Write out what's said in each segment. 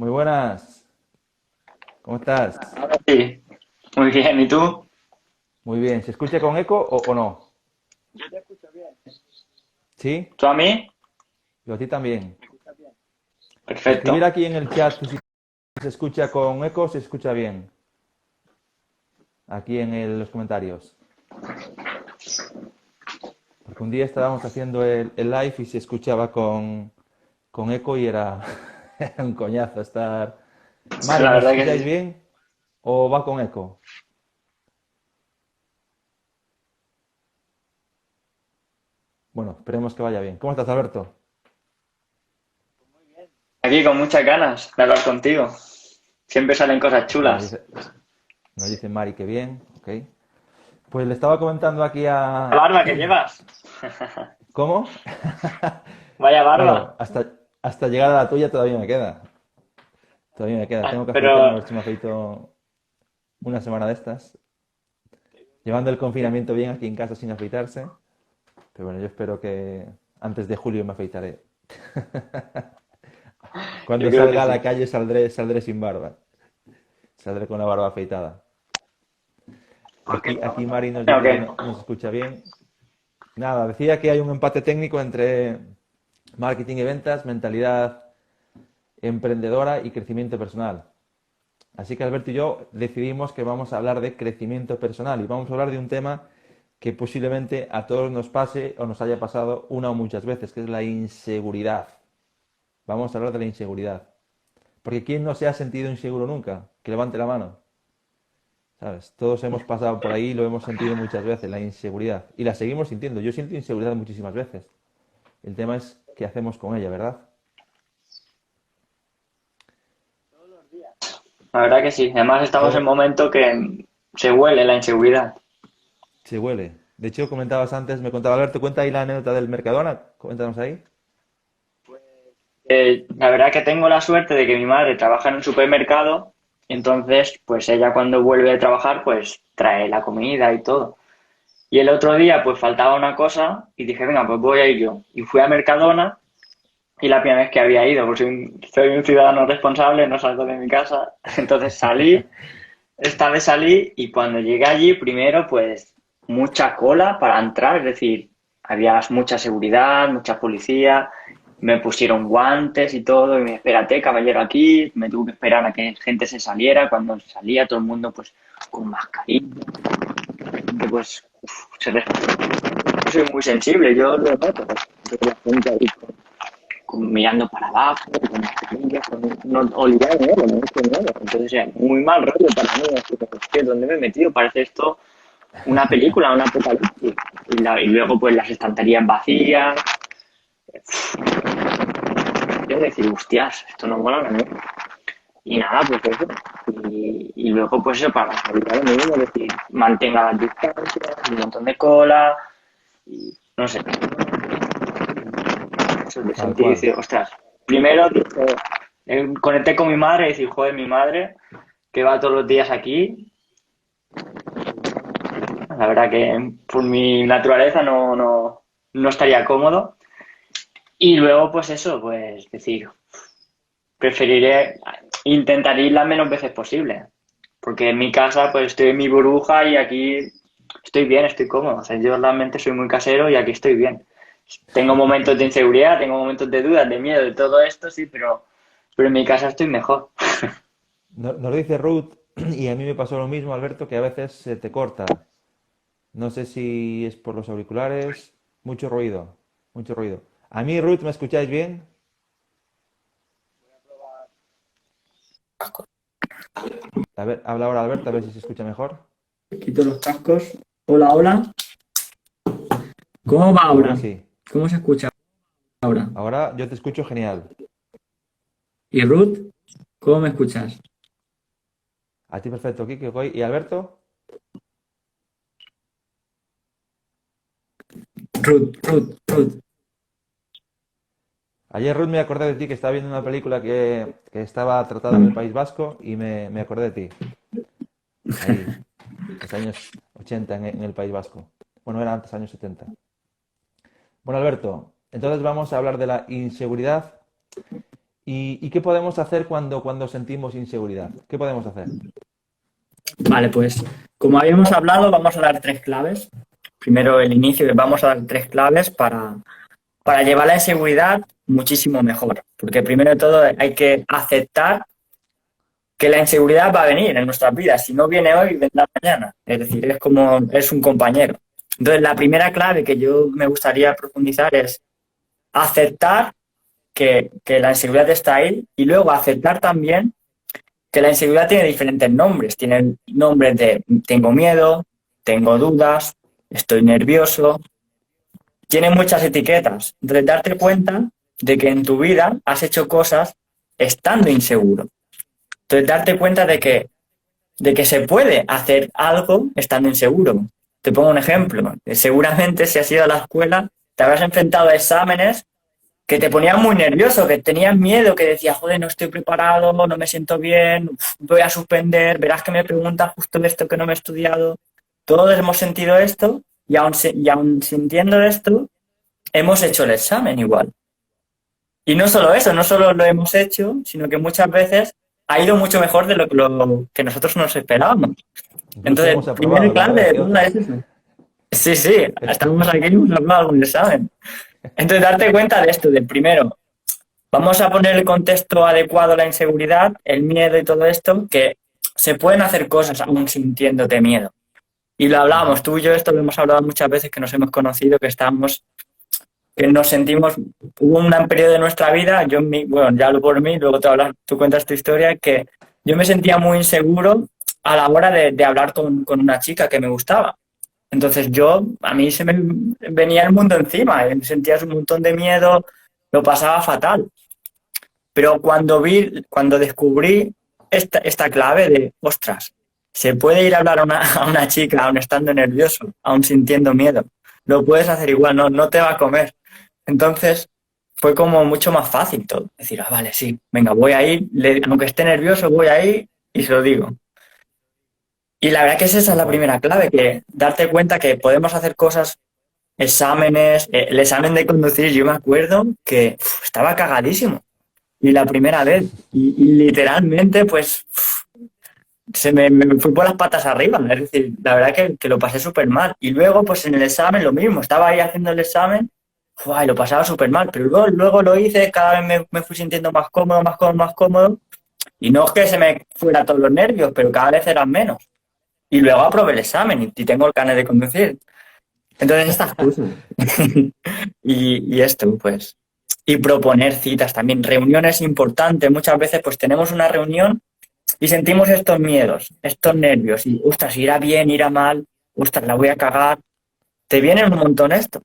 Muy buenas. ¿Cómo estás? Ahora sí, muy bien. ¿Y tú? Muy bien. ¿Se escucha con eco o no? ¿Sí? ¿Tú a mí? Yo a ti también. Escribir Perfecto. aquí en el chat si se escucha con eco o se escucha bien. Aquí en los comentarios. Porque un día estábamos haciendo el live y se escuchaba con eco y era, era un coñazo estar... Mari, La ¿nos verdad que escucháis sí. bien o va con eco? Bueno, esperemos que vaya bien. ¿Cómo estás, Alberto? Aquí con muchas ganas de hablar contigo. Siempre salen cosas Nos chulas. dice, nos dice Mari que bien, ok. Pues le estaba comentando aquí La a... barba que llevas. ¿Cómo? Vaya Bueno, barba. hasta llegar a la tuya todavía me queda. Todavía me queda. Tengo que afeitarme a Pero ver si me afeito una semana de estas. Llevando el confinamiento bien aquí en casa sin afeitarse. Pero bueno, yo espero que antes de julio me afeitaré. yo Cuando creo que salga a sí. la calle saldré sin barba. Saldré con la barba afeitada. ¿Por qué? Aquí Mari nos ¿O dice que qué? no se escucha bien. Nada, decía que hay un empate técnico entre marketing y ventas, mentalidad emprendedora y crecimiento personal. Así que Alberto y yo decidimos que vamos a hablar de crecimiento personal y vamos a hablar de un tema que posiblemente a todos nos pase o nos haya pasado una o muchas veces, que es la inseguridad. Vamos a hablar de la inseguridad. Porque ¿quién no se ha sentido inseguro nunca? Que levante la mano. ¿Sabes? Todos hemos pasado por ahí y lo hemos sentido muchas veces, la inseguridad. Y la seguimos sintiendo. Yo siento inseguridad muchísimas veces. El tema es qué hacemos con ella, ¿verdad? La verdad que sí. Además estamos en un Todo momento que se huele la inseguridad. se huele. De hecho, comentabas antes, me contaba Alberto, cuenta ahí la anécdota del Mercadona. Cuéntanos ahí. La verdad que tengo la suerte de que mi madre trabaja en un supermercado. Entonces, pues ella cuando vuelve de trabajar, pues trae la comida y todo. Y el otro día, pues faltaba una cosa y dije, venga, pues voy a ir yo. Y fui a Mercadona y la primera vez que había ido, pues soy un ciudadano responsable, no salgo de mi casa. Entonces salí, esta vez salí y cuando llegué allí, primero, pues mucha cola para entrar, es decir, había mucha seguridad, mucha policía, me pusieron guantes y todo, y me espérate, caballero, aquí, me tuve que esperar a que gente se saliera, cuando salía todo el mundo pues con mascarilla, que pues se soy muy sensible, yo lo noto. Veo la gente ahí mirando para abajo, con mascarilla, no olvidar de él, no es miedo. Entonces, muy mal rollo para mí. Así que, hostia, ¿dónde me he metido? Parece esto una película, un apocalipsis. Y luego, pues, las estanterías vacías. Yo decir, hostias, esto no mola nada. Y nada, pues eso. Y luego, pues eso, para evitar lo mismo, es decir, mantenga las distancias, un montón de cola, y no sé. Eso de Tal sentir y cual. decir, ostras, primero dije, conecté con mi madre y decir, joder, mi madre, que va todos los días aquí, la verdad que por mi naturaleza no estaría cómodo. Y luego, pues eso, pues decir, preferiré, intentaré ir las menos veces posible. Porque en mi casa, pues estoy en mi burbuja y aquí estoy bien, estoy cómodo. O sea, yo realmente soy muy casero y aquí estoy bien. Tengo momentos de inseguridad, tengo momentos de dudas, de miedo, de todo esto, sí, pero en mi casa estoy mejor. Nos dice Ruth, y a mí me pasó lo mismo, Alberto, que a veces se te corta. No sé si es por los auriculares. Mucho ruido, mucho ruido. A mí, Ruth, ¿me escucháis bien? A ver, habla ahora Alberto, a ver si se escucha mejor. Quito los cascos. Hola, hola. ¿Cómo va Ahora ahora? sí. ¿Cómo se escucha ahora? Ahora yo te escucho genial. ¿Y Ruth? ¿Cómo me escuchas? A ti perfecto, Kike, Goy. ¿Y Alberto? Ruth. Ayer, Ruth, me acordé de ti que estaba viendo una película que estaba tratada en el País Vasco y me acordé de ti. Ahí, los años 80 en el País Vasco. Bueno, era antes, años 70. Bueno, Alberto, entonces vamos a hablar de la inseguridad ¿Y qué podemos hacer cuando sentimos inseguridad? ¿Qué podemos hacer? Vale, pues como habíamos hablado, vamos a dar tres claves. Primero el inicio, vamos a dar tres claves para llevar la inseguridad muchísimo mejor. Porque primero de todo hay que aceptar que la inseguridad va a venir en nuestras vidas. Si no viene hoy, vendrá mañana. Es decir, es un compañero. Entonces, la primera clave que yo me gustaría profundizar es aceptar que la inseguridad está ahí y luego aceptar también que la inseguridad tiene diferentes nombres. Tiene nombres de tengo miedo, tengo dudas, estoy nervioso. Tiene muchas etiquetas. Entonces, darte cuenta de que en tu vida has hecho cosas estando inseguro. Entonces, darte cuenta de que se puede hacer algo estando inseguro. Te pongo un ejemplo. Seguramente si has ido a la escuela, te habrás enfrentado a exámenes que te ponían muy nervioso, que tenías miedo, que decías, joder, no estoy preparado, no me siento bien, voy a suspender, verás que me preguntan justo de esto que no me he estudiado. Todos hemos sentido esto y aun sintiendo esto, hemos hecho el examen igual. Y no solo eso, no solo lo hemos hecho, sino que muchas veces ha ido mucho mejor de lo que nosotros nos esperábamos. Incluso Entonces, hemos primer aprobado, como clave de decía todas otro. es eso. Sí, sí, estamos aquí y hemos hablado un examen. Entonces, darte cuenta de esto, de primero, vamos a poner el contexto adecuado a la inseguridad, el miedo y todo esto, que se pueden hacer cosas aún sintiéndote miedo. Y lo hablábamos, Ujú. tú y yo, esto lo hemos hablado muchas veces que nos hemos conocido, que nos sentimos, hubo un periodo de nuestra vida, bueno, ya hablo por mí, luego tú cuentas tu historia, que yo me sentía muy inseguro a la hora de hablar con una chica que me gustaba. Entonces a mí se me venía el mundo encima, sentías un montón de miedo, lo pasaba fatal. Pero cuando descubrí esta clave de, ostras, se puede ir a hablar a una chica aún estando nervioso, aún sintiendo miedo. Lo puedes hacer igual, no te va a comer. Entonces fue como mucho más fácil todo. Decir, vale, sí, venga, voy a ir, aunque esté nervioso, voy a ir y se lo digo. Y la verdad que esa es Tal la cual. primera clave, que darte cuenta que podemos hacer cosas, exámenes, el examen de conducir, yo me acuerdo que estaba cagadísimo. Y la primera vez, y literalmente, pues, me fui por las patas arriba. Es decir, la verdad que lo pasé súper mal. Y luego, pues en el examen lo mismo. Estaba ahí haciendo el examen, ¡fua! Y lo pasaba súper mal. Pero luego lo hice, cada vez me fui sintiendo más cómodo, más cómodo, más cómodo. Y no es que se me fuera todos los nervios, pero cada vez eran menos. Y luego aprobé el examen y tengo el carnet de conducir. Entonces, estas cosas. Y esto, pues. Y proponer citas también. Reuniones importantes. Muchas veces, pues tenemos una reunión y sentimos estos miedos, estos nervios. Y, ostras, irá bien, irá mal. Ostras, la voy a cagar. Te vienen un montón esto.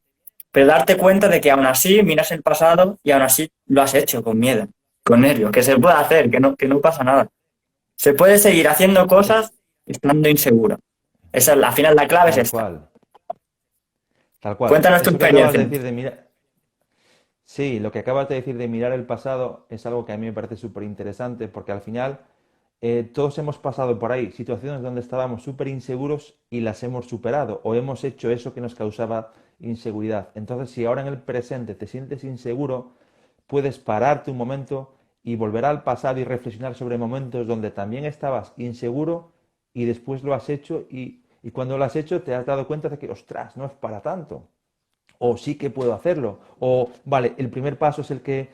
Pero darte cuenta de que aún así miras el pasado y aún así lo has hecho con miedo, con nervios. Que se puede hacer, que no pasa nada. Se puede seguir haciendo cosas estando inseguro. Al final, la clave es Tal esta. cual. Tal cual. Cuéntanos tu Eso que acabas de experiencia. decir de mirar, sí, lo que acabas de decir de mirar el pasado es algo que a mí me parece súper interesante porque al final todos hemos pasado por ahí situaciones donde estábamos súper inseguros y las hemos superado o hemos hecho eso que nos causaba inseguridad. Entonces, si ahora en el presente te sientes inseguro, puedes pararte un momento y volver al pasado y reflexionar sobre momentos donde también estabas inseguro y después lo has hecho y cuando lo has hecho te has dado cuenta de que, ostras, no es para tanto o sí que puedo hacerlo, o vale, el primer paso es el que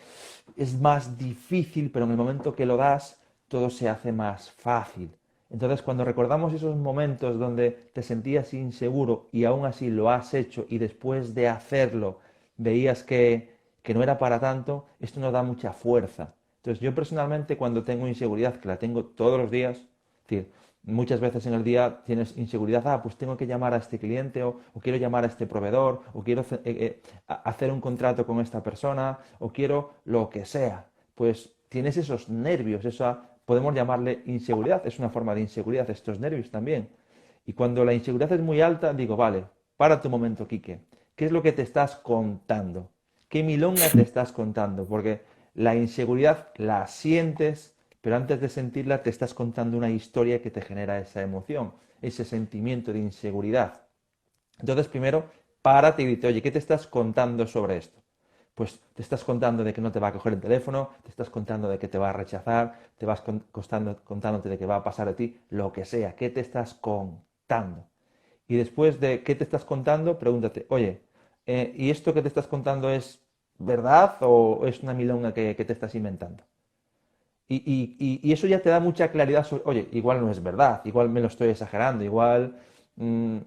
es más difícil, pero en el momento que lo das, todo se hace más fácil. Entonces, cuando recordamos esos momentos donde te sentías inseguro y aún así lo has hecho y después de hacerlo veías que no era para tanto, esto nos da mucha fuerza. Entonces, yo personalmente cuando tengo inseguridad, que la tengo todos los días, es decir, muchas veces en el día tienes inseguridad, pues tengo que llamar a este cliente o quiero llamar a este proveedor o quiero hacer un contrato con esta persona o quiero lo que sea. Pues tienes esos nervios, podemos llamarle inseguridad, es una forma de inseguridad, estos nervios también. Y cuando la inseguridad es muy alta, digo, vale, para tu momento, Quique, ¿qué es lo que te estás contando? ¿Qué milonga te estás contando? Porque la inseguridad la sientes, pero antes de sentirla te estás contando una historia que te genera esa emoción, ese sentimiento de inseguridad. Entonces, primero, párate y dite, oye, ¿qué te estás contando sobre esto? pues te estás contando de que no te va a coger el teléfono, te estás contando de que te va a rechazar, te vas contándote de que va a pasar de ti, lo que sea, ¿qué te estás contando? Y después de qué te estás contando, pregúntate, oye, ¿y esto que te estás contando es verdad o es una milonga que te estás inventando? Y eso ya te da mucha claridad sobre, oye, igual no es verdad, igual me lo estoy exagerando, igual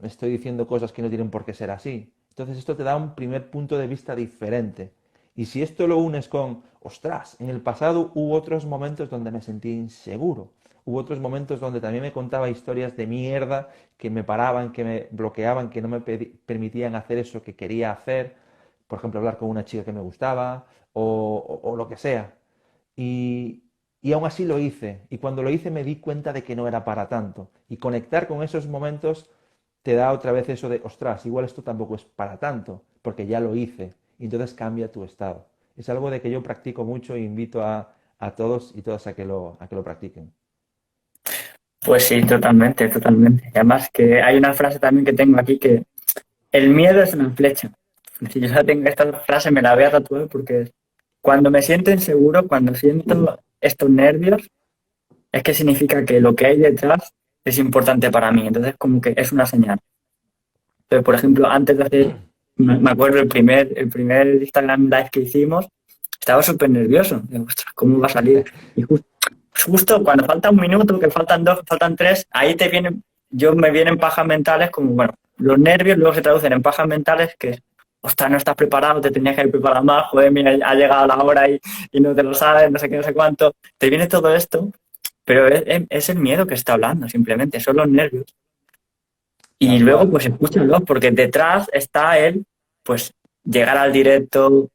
estoy diciendo cosas que no tienen por qué ser así. Entonces esto te da un primer punto de vista diferente. Y si esto lo unes con, ostras, en el pasado hubo otros momentos donde me sentí inseguro, hubo otros momentos donde también me contaba historias de mierda que me paraban, que me bloqueaban, que no me permitían hacer eso que quería hacer, por ejemplo, hablar con una chica que me gustaba o lo que sea. Y, y aún así lo hice. Y cuando lo hice me di cuenta de que no era para tanto. Y conectar con esos momentos te da otra vez eso de, ostras, igual esto tampoco es para tanto, porque ya lo hice. Y entonces cambia tu estado. Es algo de que yo practico mucho e invito a todos y todas a que lo practiquen. Pues sí, totalmente, totalmente. Y además que hay una frase también que tengo aquí que el miedo es una flecha. Si yo la tengo, esta frase me la voy a tatuar porque cuando me siento inseguro, cuando siento estos nervios, es que significa que lo que hay detrás es importante para mí. Entonces, como que es una señal. Entonces, por ejemplo, antes de hacer, me acuerdo el primer Instagram Live que hicimos, estaba súper nervioso. Digo, ostras, ¿cómo va a salir? Y justo cuando falta un minuto, que faltan dos, que faltan tres, ahí me vienen pajas mentales como, bueno, los nervios luego se traducen en pajas mentales que, ostras, no estás preparado, te tenías que haber preparado más, joder, mira, ha llegado la hora y no te lo sabes, no sé qué, no sé cuánto. Te viene todo esto, pero es el miedo que está hablando, simplemente, son los nervios. Y Tal luego, cual. pues escúchalo, porque detrás está él, pues llegar al directo,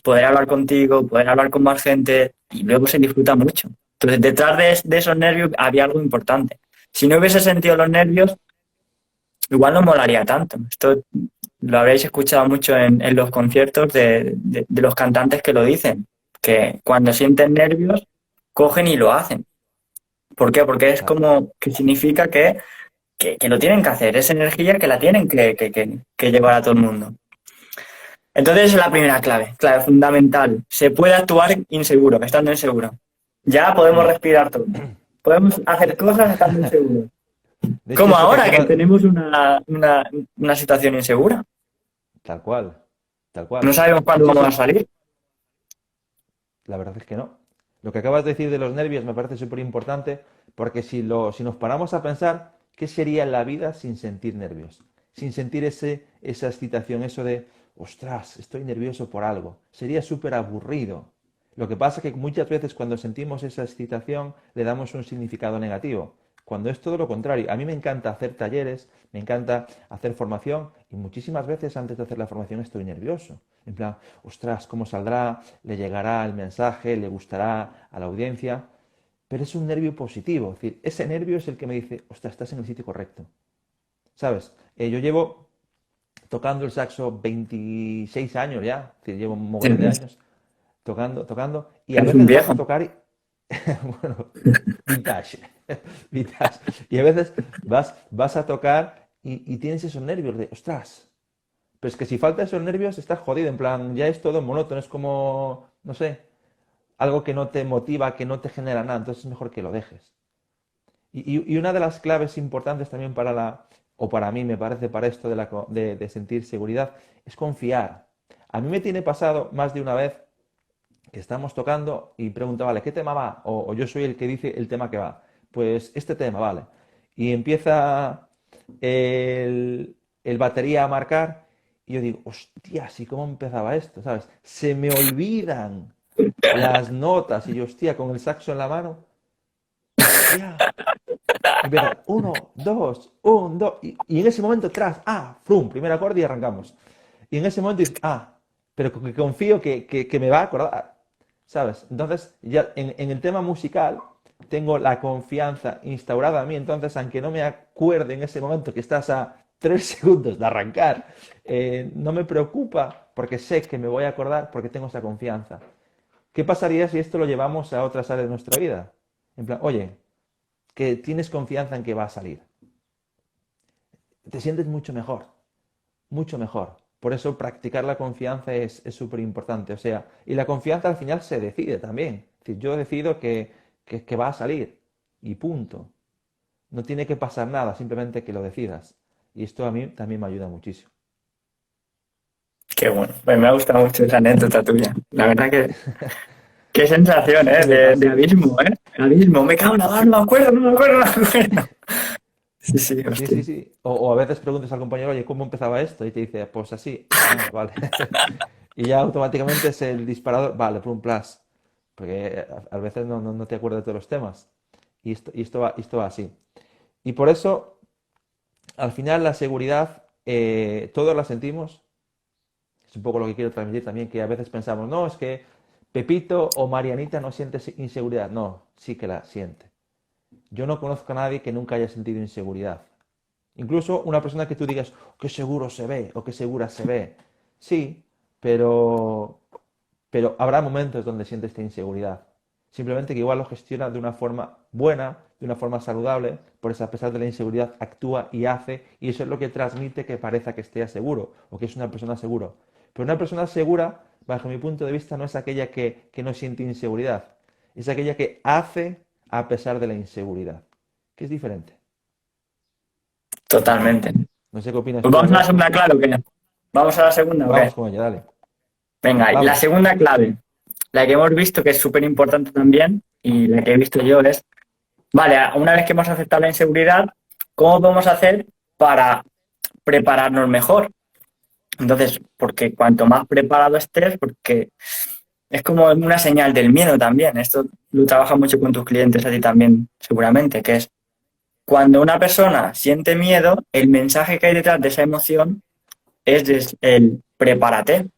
poder hablar contigo, poder hablar con más gente, y luego se disfruta mucho. Entonces, detrás de esos nervios había algo importante. Si no hubiese sentido los nervios, igual no molaría tanto. Esto lo habréis escuchado mucho en los conciertos de los cantantes que lo dicen, que cuando sienten nervios, cogen y lo hacen. ¿Por qué? Porque es Ta- como que significa que lo tienen que hacer, es energía que la tienen que llevar a todo el mundo. Entonces, esa es la primera clave fundamental. Se puede actuar inseguro, estando inseguro. Ya podemos mm. respirar todo. Podemos hacer cosas estando inseguros. De hecho, Como eso que ahora que acaba... tenemos una situación insegura. Tal cual, tal No cual. sabemos De cuándo hecho, vamos a eso, salir. la verdad es que no. Lo que acabas de decir de los nervios me parece súper importante porque si nos paramos a pensar, ¿qué sería la vida sin sentir nervios? Sin sentir esa excitación, eso de, ostras, estoy nervioso por algo. Sería súper aburrido. Lo que pasa es que muchas veces cuando sentimos esa excitación le damos un significado negativo, cuando es todo lo contrario. A mí me encanta hacer talleres, me encanta hacer formación y muchísimas veces antes de hacer la formación estoy nervioso. En plan, ostras, ¿cómo saldrá? ¿Le llegará el mensaje? ¿Le gustará a la audiencia? Pero es un nervio positivo, es decir, ese nervio es el que me dice, ostras, estás en el sitio correcto. ¿Sabes? Yo llevo tocando el saxo 26 años ya, es decir, llevo un mogollón de años tocando, y a Eres un veces vas a viejo. tocar y, bueno, vintage, vintage, y a veces vas a tocar y tienes esos nervios de, ostras, pero es que si falta esos nervios estás jodido, en plan, ya es todo monótono, es como, no sé, algo que no te motiva, que no te genera nada, entonces es mejor que lo dejes. Y una de las claves importantes también o para mí me parece, para esto de sentir seguridad, es confiar. A mí me tiene pasado más de una vez que estamos tocando y pregunta, vale, ¿qué tema va? O yo soy el que dice el tema que va. Pues este tema, vale. Y empieza el batería a marcar y yo digo, hostia, ¿y cómo empezaba esto? ¿Sabes? Se me olvidan las notas y yo, hostia, con el saxo en la mano, hostia. Empieza, uno, dos, un, dos, y en ese momento tras, frum, primer acorde y arrancamos. Y en ese momento dices, pero que confío que me va a acordar, ¿sabes? Entonces, ya en el tema musical, tengo la confianza instaurada en mí, entonces, aunque no me acuerde en ese momento que estás a 3 segundos de arrancar, no me preocupa porque sé que me voy a acordar porque tengo esa confianza. ¿Qué pasaría si esto lo llevamos a otras áreas de nuestra vida? En plan, oye, que tienes confianza en que va a salir. Te sientes mucho mejor, mucho mejor. Por eso practicar la confianza es súper importante. O sea, y la confianza al final se decide también. Es decir, yo decido que va a salir y punto. No tiene que pasar nada, simplemente que lo decidas. Y esto a mí también me ayuda muchísimo. Qué bueno. Pues me ha gustado mucho esa anécdota tuya. La verdad que qué sensación, Sí me de pasa. abismo, ¿eh? Abismo. Me cago en la mano, no me acuerdo, no me acuerdo, no me acuerdo. Sí, sí, Sí, hostia. sí, sí. O a veces preguntas al compañero, oye, ¿cómo empezaba esto? Y te dice, pues así. Ah, vale. Y ya automáticamente es el disparador, vale, plum, plus. Porque a veces no te acuerdas de todos los temas. Y esto va así. Y por eso, al final, la seguridad, todos la sentimos. Es un poco lo que quiero transmitir también, que a veces pensamos, no, es que Pepito o Marianita no siente inseguridad. No, sí que la siente. Yo no conozco a nadie que nunca haya sentido inseguridad. Incluso una persona que tú digas, qué seguro se ve o qué segura se ve. Sí, pero, pero habrá momentos donde siente esta inseguridad. Simplemente que igual lo gestiona de una forma buena, de una forma saludable, por eso a pesar de la inseguridad actúa y hace, y eso es lo que transmite que parezca que esté seguro o que es una persona segura. Pero una persona segura, bajo mi punto de vista, no es aquella que no siente inseguridad, es aquella que hace a pesar de la inseguridad, que es diferente. Totalmente. No sé qué opinas Pues tú, vamos a la Alberto. segunda clave, ¿o qué? ¿Vamos a la segunda o Vamos qué? con ella, dale. Venga, y la Vamos. segunda clave, la que hemos visto que es súper importante también, y la que he visto yo es, vale, una vez que hemos aceptado la inseguridad, ¿cómo podemos hacer para prepararnos mejor? Entonces, porque cuanto más preparado estés, porque es como una señal del miedo también. Esto lo trabajas mucho con tus clientes a ti también, seguramente, que es cuando una persona siente miedo, el mensaje que hay detrás de esa emoción es el prepárate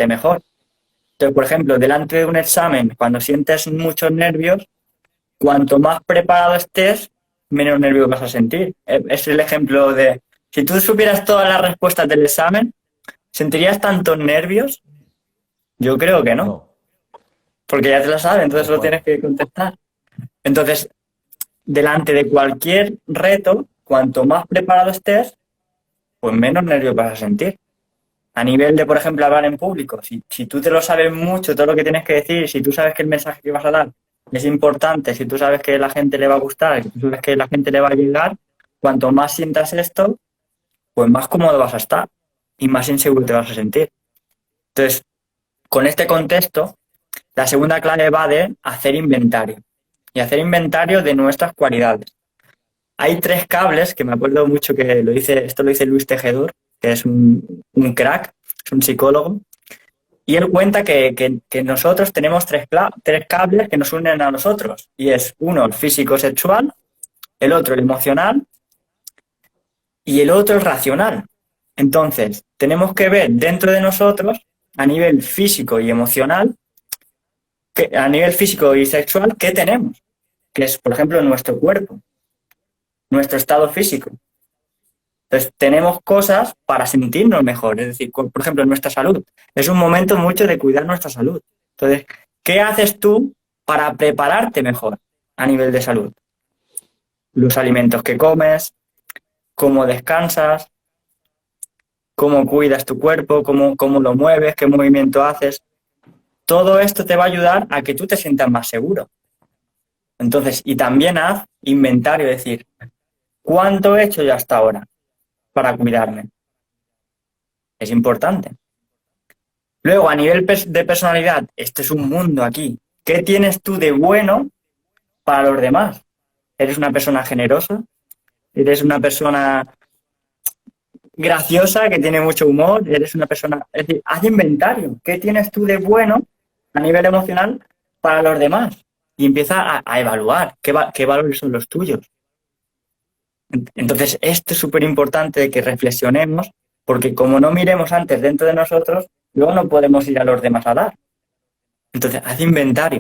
mejor. Entonces, por ejemplo, delante de un examen, cuando sientes muchos nervios, cuanto más preparado estés, menos nervios vas a sentir. Es el ejemplo de, si tú supieras todas las respuestas del examen, ¿sentirías tantos nervios? Yo creo que no, No, porque ya te lo sabes, entonces tal lo cual. tienes que contestar. Entonces, delante de cualquier reto, cuanto más preparado estés, pues menos nervios vas a sentir. A nivel de, por ejemplo, hablar en público, si tú te lo sabes mucho, todo lo que tienes que decir, si tú sabes que el mensaje que vas a dar es importante, si tú sabes que a la gente le va a gustar, si tú sabes que a la gente le va a llegar, cuanto más sientas esto, pues más cómodo vas a estar y más inseguro te vas a sentir. Entonces, con este contexto, la segunda clave va de hacer inventario y hacer inventario de nuestras cualidades. Hay tres cables que me acuerdo mucho que esto lo dice Luis Tejedor, que es un crack, es un psicólogo, y él cuenta que nosotros tenemos tres cables que nos unen a nosotros, y es uno el físico-sexual, el otro el emocional y el otro el racional. Entonces, tenemos que ver dentro de nosotros, a nivel físico y emocional, a nivel físico y sexual, ¿qué tenemos? Que es, por ejemplo, nuestro cuerpo, nuestro estado físico. Entonces, tenemos cosas para sentirnos mejor, es decir, por ejemplo, nuestra salud. Es un momento mucho de cuidar nuestra salud. Entonces, ¿qué haces tú para prepararte mejor a nivel de salud? Los alimentos que comes, cómo descansas, cómo cuidas tu cuerpo, cómo lo mueves, qué movimiento haces. Todo esto te va a ayudar a que tú te sientas más seguro. Entonces, y también haz inventario, es decir, ¿cuánto he hecho yo hasta ahora para cuidarme? Es importante. Luego, a nivel de personalidad, este es un mundo aquí. ¿Qué tienes tú de bueno para los demás? ¿Eres una persona generosa? ¿Eres una persona graciosa que tiene mucho humor? ¿Eres una persona...? Es decir, haz inventario. ¿Qué tienes tú de bueno a nivel emocional para los demás? Y empieza a evaluar qué valores son los tuyos. Entonces, esto es súper importante de que reflexionemos, porque como no miremos antes dentro de nosotros, luego no podemos ir a los demás a dar. Entonces, haz inventario.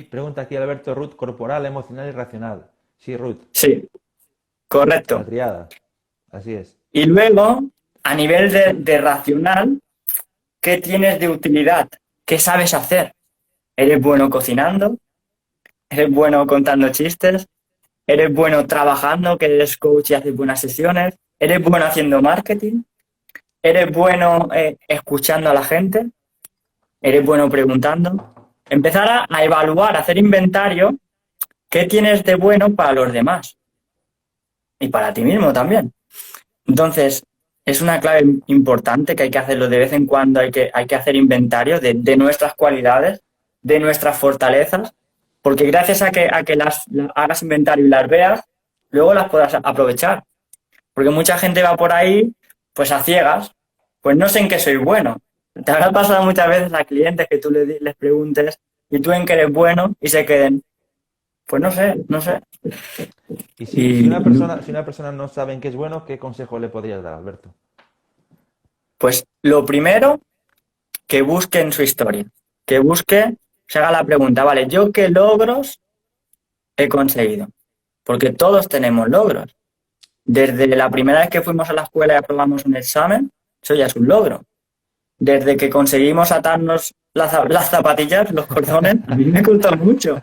Pregunta aquí Alberto, Ruth, corporal, emocional y racional. Sí, Ruth, Sí, la correcto. triada. Así es. Y luego, a nivel de racional, ¿qué tienes de utilidad? ¿Qué sabes hacer? ¿Eres bueno cocinando? ¿Eres bueno contando chistes? ¿Eres bueno trabajando, que eres coach y haces buenas sesiones? ¿Eres bueno haciendo marketing? eres bueno escuchando a la gente, eres bueno preguntando. Empezar a evaluar, a hacer inventario, qué tienes de bueno para los demás y para ti mismo también. Entonces, es una clave importante que hay que hacerlo de vez en cuando, hay que hacer inventario de nuestras cualidades, de nuestras fortalezas, porque gracias a que las hagas inventario y las veas, luego las puedas aprovechar. Porque mucha gente va por ahí, pues a ciegas, pues no sé en qué soy bueno. Te habrá pasado muchas veces a clientes que tú les preguntes y tú en qué eres bueno y se queden, pues no sé, no sé. Y Y si una persona no sabe en qué es bueno, ¿qué consejo le podrías dar, Alberto? pues lo primero, que busque en su historia, que busque, se haga la pregunta, vale, ¿yo qué logros he conseguido? Porque todos tenemos logros. Desde la primera vez que fuimos a la escuela y aprobamos un examen, eso ya es un logro. Desde que conseguimos atarnos las zapatillas, los cordones, a mí me costó mucho.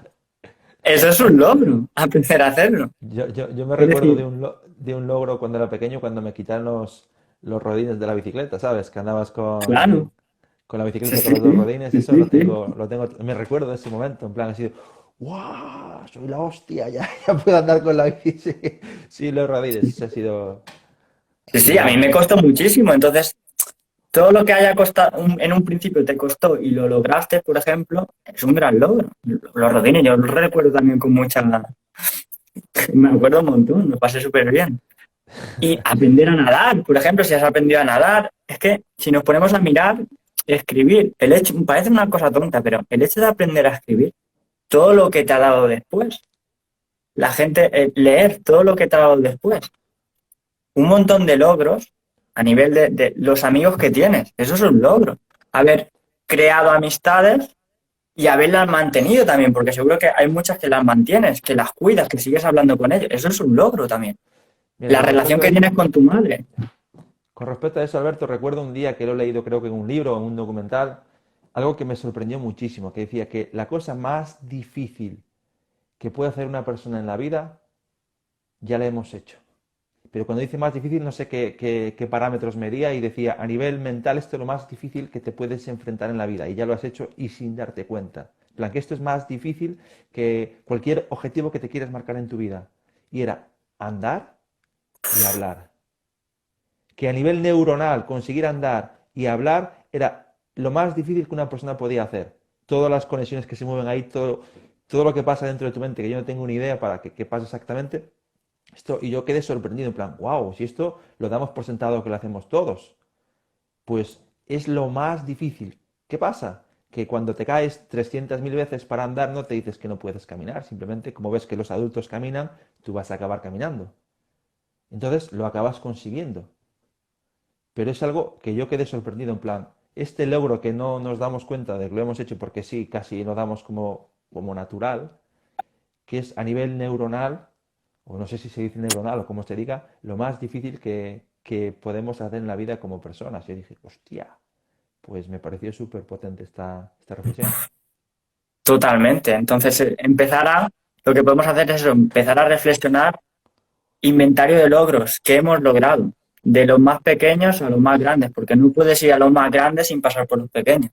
Eso es un logro, aprender a hacerlo. Yo me Es recuerdo decir, de un logro cuando era pequeño, cuando me quitaron los rodines de la bicicleta, ¿sabes? Que andabas claro, con la sí, bicicleta con sí, los dos rodines, sí, eso sí, sí. lo tengo, me recuerdo de ese momento, en plan, así, ¡guau! Soy la hostia, ya, ya puedo andar con la bici sin los rodines, eso Sí, ha sí, sido a mí me bonito. costó muchísimo. Entonces, todo lo que haya costado en un principio te costó y lo lograste, por ejemplo, es un gran logro. Los rodines, yo los recuerdo también con mucha... Me acuerdo un montón, me pasé súper bien. Y aprender a nadar, por ejemplo, si has aprendido a nadar, es que si nos ponemos a mirar, escribir, el hecho, parece una cosa tonta, pero el hecho de aprender a escribir, todo lo que te ha dado después, la gente, leer todo lo que te ha dado después, un montón de logros a nivel de los amigos que tienes, eso es un logro. Haber creado amistades y haberlas mantenido también, porque seguro que hay muchas que las mantienes, que las cuidas, que sigues hablando con ellos, eso es un logro también. Mira, La relación que tienes con tu madre. con respecto a eso, Alberto, recuerdo un día que lo he leído, creo que en un libro o en un documental, algo que me sorprendió muchísimo, que decía que la cosa más difícil que puede hacer una persona en la vida, ya la hemos hecho. Pero cuando dice más difícil, no sé qué parámetros medía y decía, a nivel mental, esto es lo más difícil que te puedes enfrentar en la vida y ya lo has hecho y sin darte cuenta. En plan, que esto es más difícil que cualquier objetivo que te quieras marcar en tu vida. Y era andar y hablar. Que a nivel neuronal conseguir andar y hablar era lo más difícil que una persona podía hacer. Todas las conexiones que se mueven ahí, todo lo que pasa dentro de tu mente, que yo no tengo ni idea para qué pasa exactamente, esto, y yo quedé sorprendido, en plan, wow, si esto lo damos por sentado que lo hacemos todos, pues es lo más difícil. ¿Qué pasa? Que cuando te caes 300.000 veces para andar, no te dices que no puedes caminar, simplemente como ves que los adultos caminan, tú vas a acabar caminando. Entonces lo acabas consiguiendo. Pero es algo que yo quedé sorprendido, en plan, este logro que no nos damos cuenta de que lo hemos hecho porque sí, casi lo damos como natural, que es a nivel neuronal, o no sé si se dice neuronal o como se diga, lo más difícil que podemos hacer en la vida como personas. Yo dije, hostia, pues me pareció súper potente esta reflexión. Totalmente. Entonces, lo que podemos hacer es eso, empezar a reflexionar inventario de logros que hemos logrado, de los más pequeños a los más grandes, porque no puedes ir a los más grandes sin pasar por los pequeños.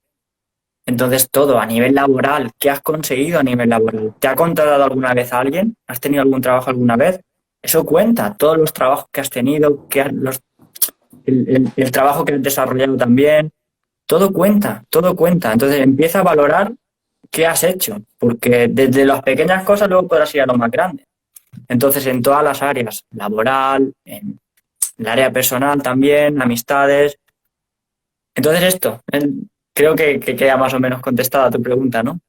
Entonces, todo a nivel laboral, ¿qué has conseguido a nivel laboral? ¿Te ha contratado alguna vez a alguien? ¿Has tenido algún trabajo alguna vez? Eso cuenta, todos los trabajos que has tenido, el trabajo que has desarrollado también, todo cuenta, todo cuenta. Entonces, empieza a valorar qué has hecho, porque desde las pequeñas cosas luego podrás ir a lo más grande. Entonces, en todas las áreas, laboral, en el área personal también, amistades. Entonces, creo que queda más o menos contestada tu pregunta, ¿no?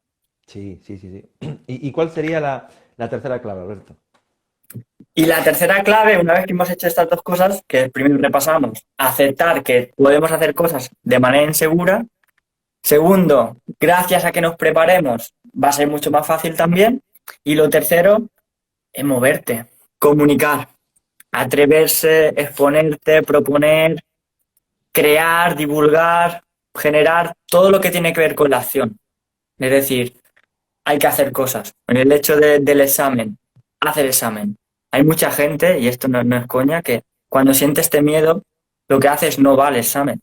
Sí, sí, sí, sí. ¿Y cuál sería la tercera clave, Alberto? Y la tercera clave, una vez que hemos hecho estas dos cosas, que primero repasamos, aceptar que podemos hacer cosas de manera insegura. Segundo, gracias a que nos preparemos, va a ser mucho más fácil también. Y lo tercero, es moverte, comunicar, atreverse, exponerte, proponer, crear, divulgar, generar todo lo que tiene que ver con la acción. Es decir, hay que hacer cosas. En el hecho del examen, hacer examen. Hay mucha gente, y esto no es coña, que cuando siente este miedo lo que haces no va al examen.